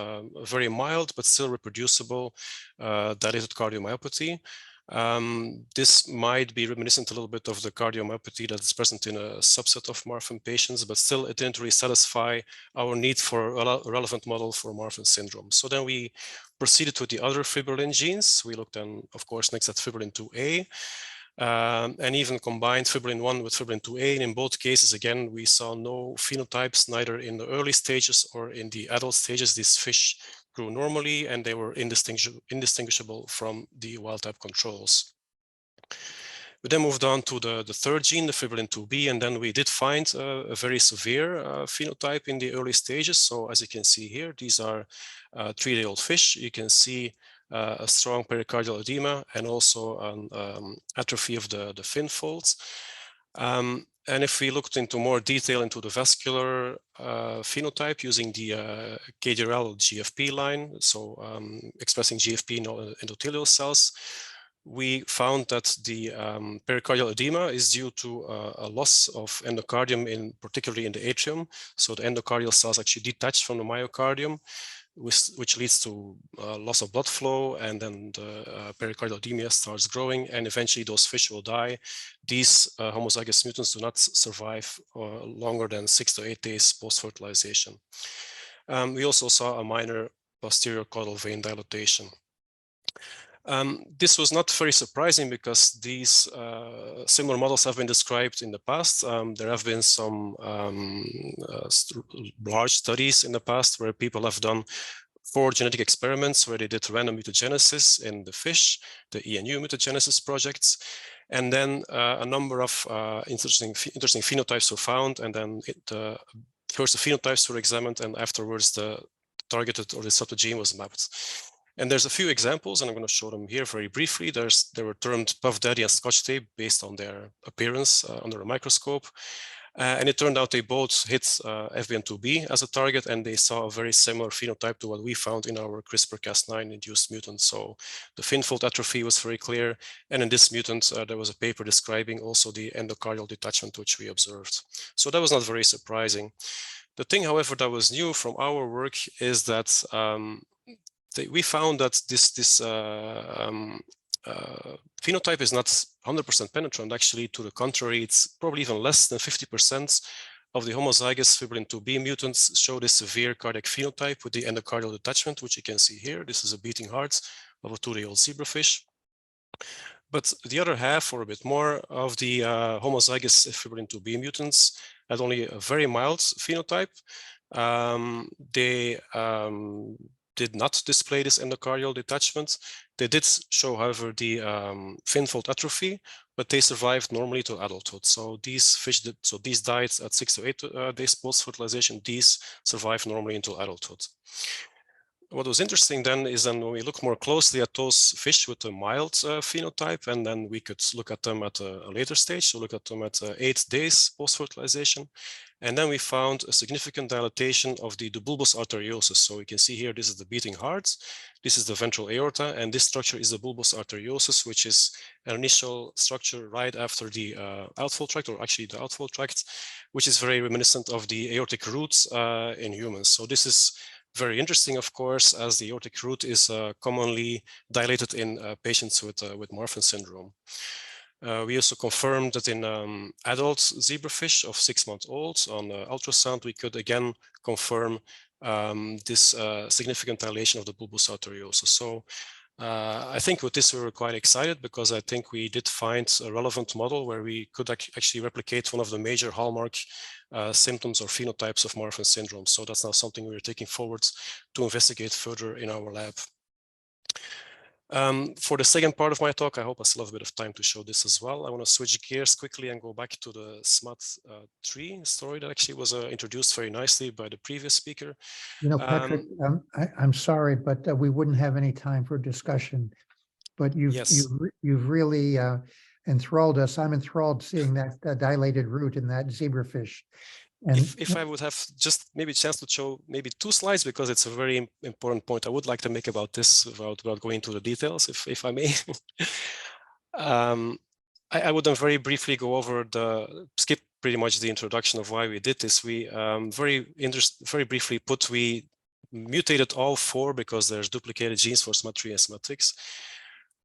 [SPEAKER 7] very mild, but still reproducible dilated cardiomyopathy. This might be reminiscent a little bit of the cardiomyopathy that is present in a subset of Marfan patients, but still it didn't really satisfy our need for a relevant model for Marfan syndrome. So then we proceeded to the other fibrillin genes. We looked then, of course, next at fibrillin 2A. And even combined fibrillin 1 with fibrillin 2A. And in both cases, again, we saw no phenotypes, neither in the early stages or in the adult stages. These fish grew normally and they were indistinguishable from the wild-type controls. We then moved on to the third gene, the fibrillin 2B, and then we did find a very severe phenotype in the early stages. So as you can see here, these are 3-day-old fish. You can see a strong pericardial edema and also an atrophy of the fin folds. And if we looked into more detail into the vascular phenotype using the KDRL GFP line, so expressing GFP in endothelial cells, we found that the pericardial edema is due to a loss of endocardium, particularly in the atrium. So the endocardial cells actually detach from the myocardium, which leads to loss of blood flow, and then the pericardial edema starts growing, and eventually those fish will die. These homozygous mutants do not survive longer than 6 to 8 days post-fertilization. We also saw a minor posterior caudal vein dilatation. This was not very surprising because these similar models have been described in the past. There have been some large studies in the past where people have done 4 genetic experiments where they did random mutagenesis in the fish, the ENU mutagenesis projects, and then a number of interesting phenotypes were found, and then first the phenotypes were examined, and afterwards the targeted or disrupted gene was mapped. And there's a few examples, and I'm going to show them here very briefly. They were termed Puff Daddy and Scotch Tape based on their appearance under a microscope. And it turned out they both hit FBN2B as a target, and they saw a very similar phenotype to what we found in our CRISPR-Cas9 induced mutant. So the fin-fold atrophy was very clear. And in this mutant, there was a paper describing also the endocardial detachment, which we observed. So that was not very surprising. The thing, however, that was new from our work is that we found that this phenotype is not 100% penetrant. Actually, to the contrary, it's probably even less than 50% of the homozygous fibrillin 2B mutants show this severe cardiac phenotype with the endocardial detachment, which you can see here. This is a beating heart of a 2-day-old zebrafish. But the other half, or a bit more, of the homozygous fibrillin 2B mutants had only a very mild phenotype. They did not display this endocardial detachment. They did show, however, the fin-fold atrophy, but they survived normally to adulthood. So these fish did, so these died at 6 to 8 days post-fertilization. These survived normally until adulthood. What was interesting then is then when we look more closely at those fish with a mild phenotype, and then we could look at them at a later stage, so look at them at 8 days post-fertilization. And then we found a significant dilatation of the bulbous arteriosus. So you can see here, this is the beating heart, this is the ventral aorta, and this structure is the bulbous arteriosus, which is an initial structure right after the outflow tract, or actually the outflow tract, which is very reminiscent of the aortic root in humans. So this is very interesting, of course, as the aortic root is commonly dilated in patients with Marfan syndrome. We also confirmed that in adult zebrafish of 6 months old on ultrasound, we could again confirm this significant dilation of the bulbous arteriosus. So I think with this we were quite excited because I think we did find a relevant model where we could actually replicate one of the major hallmark symptoms or phenotypes of Marfan syndrome. So that's now something we're taking forward to investigate further in our lab. For the second part of my talk, I hope I still have a bit of time to show this as well. I want to switch gears quickly and go back to the SMAT3 story that actually was introduced very nicely by the previous speaker.
[SPEAKER 1] You know, Patrick, I'm sorry, but we wouldn't have any time for discussion. But you've really enthralled us. I'm enthralled seeing that dilated root in that zebrafish. And
[SPEAKER 7] if I would have just maybe a chance to show maybe 2 slides, because it's a very important point I would like to make about this without going into the details, if I may. I would then very briefly go over skip pretty much the introduction of why we did this. We very briefly we mutated all 4 because there's duplicated genes for SMAT3 and SMAT6.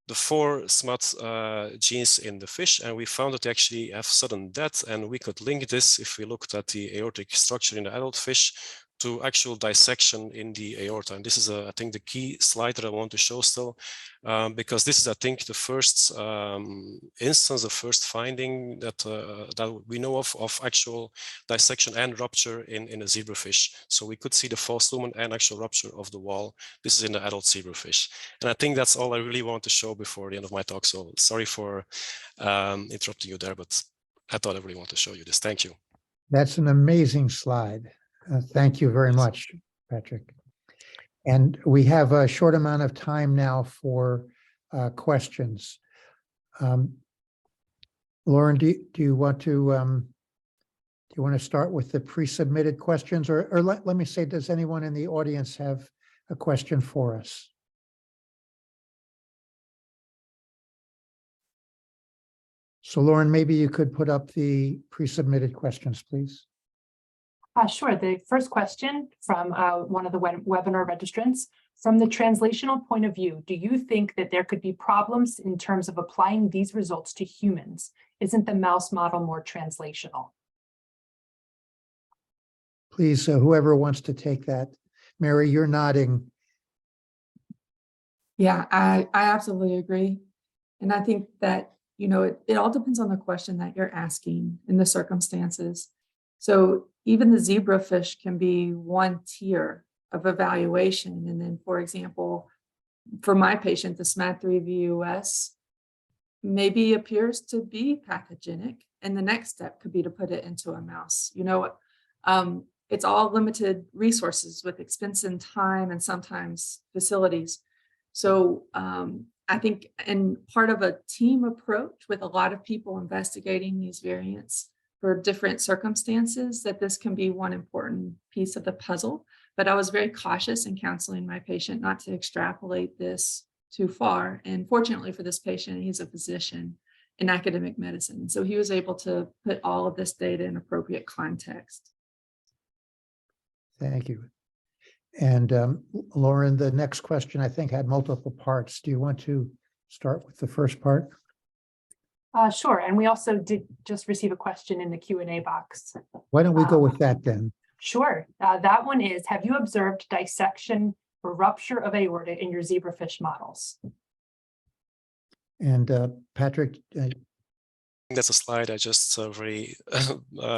[SPEAKER 7] The 4 SMAT genes in the fish, and we found that they actually have sudden death, and we could link this, if we looked at the aortic structure in the adult fish, to actual dissection in the aorta. And this is, I think, the key slide that I want to show still, because this is, I think, the first instance, the first finding that we know of actual dissection and rupture in a zebrafish. So we could see the false lumen and actual rupture of the wall. This is in the adult zebrafish. And I think that's all I really want to show before the end of my talk. So sorry for interrupting you there, but I thought I really want to show you this. Thank you.
[SPEAKER 1] That's an amazing slide. Thank you very much, Patrick. And we have a short amount of time now for questions. Lauren, do you want to start with the pre-submitted questions, or let me say, does anyone in the audience have a question for us? So Lauren, maybe you could put up the pre-submitted questions, please.
[SPEAKER 2] Sure. The first question from one of the webinar registrants: from the translational point of view, do you think that there could be problems in terms of applying these results to humans? Isn't the mouse model more translational?
[SPEAKER 1] Please, whoever wants to take that. Mary, you're nodding.
[SPEAKER 5] Yeah, I absolutely agree. And I think that, it all depends on the question that you're asking and the circumstances. So even the zebrafish can be one tier of evaluation. And then, for example, for my patient, the SMAD3 VUS maybe appears to be pathogenic. And the next step could be to put it into a mouse. It's all limited resources with expense and time and sometimes facilities. So I think in part of a team approach with a lot of people investigating these variants for different circumstances, that this can be one important piece of the puzzle. But I was very cautious in counseling my patient not to extrapolate this too far. And fortunately for this patient, he's a physician in academic medicine. So he was able to put all of this data in appropriate context.
[SPEAKER 1] Thank you. And Lauren, the next question I think had multiple parts. Do you want to start with the first part?
[SPEAKER 2] Sure. And we also did just receive a question in the Q&A box.
[SPEAKER 1] Why don't we go with that then?
[SPEAKER 2] Sure. That one is, have you observed dissection or rupture of aorta in your zebrafish models?
[SPEAKER 1] And Patrick,
[SPEAKER 7] That's a slide I just very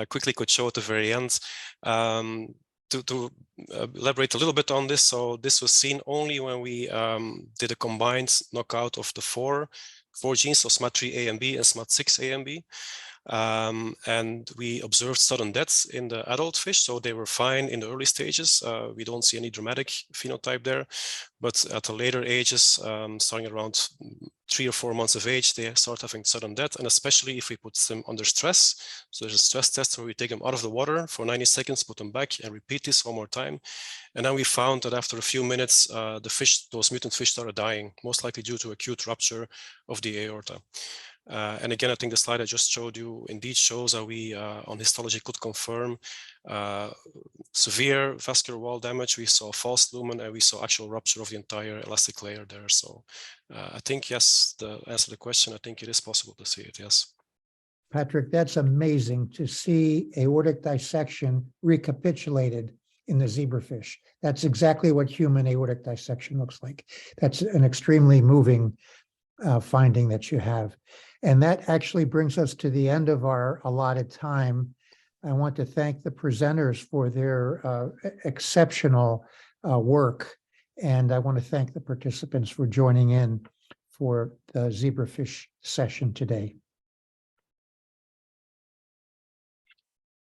[SPEAKER 7] quickly could show at the very end. To elaborate a little bit on this, so this was seen only when we did a combined knockout of the four genes, so SMAD3A and B and SMAD6A and B. And we observed sudden deaths in the adult fish, so they were fine in the early stages. We don't see any dramatic phenotype there, but at the later ages, starting around 3 or 4 months of age, they start having sudden death, and especially if we put them under stress. So there's a stress test where we take them out of the water for 90 seconds, put them back, and repeat this one more time. And then we found that after a few minutes, those mutant fish started dying, most likely due to acute rupture of the aorta. And again, I think the slide I just showed you indeed shows how we on histology could confirm severe vascular wall damage. We saw false lumen and we saw actual rupture of the entire elastic layer there. So I think, yes, the answer to the question, I think it is possible to see it, yes.
[SPEAKER 1] Patrick, that's amazing to see aortic dissection recapitulated in the zebrafish. That's exactly what human aortic dissection looks like. That's an extremely moving finding that you have. And that actually brings us to the end of our allotted time. I want to thank the presenters for their exceptional work. And I want to thank the participants for joining in for the zebrafish session today.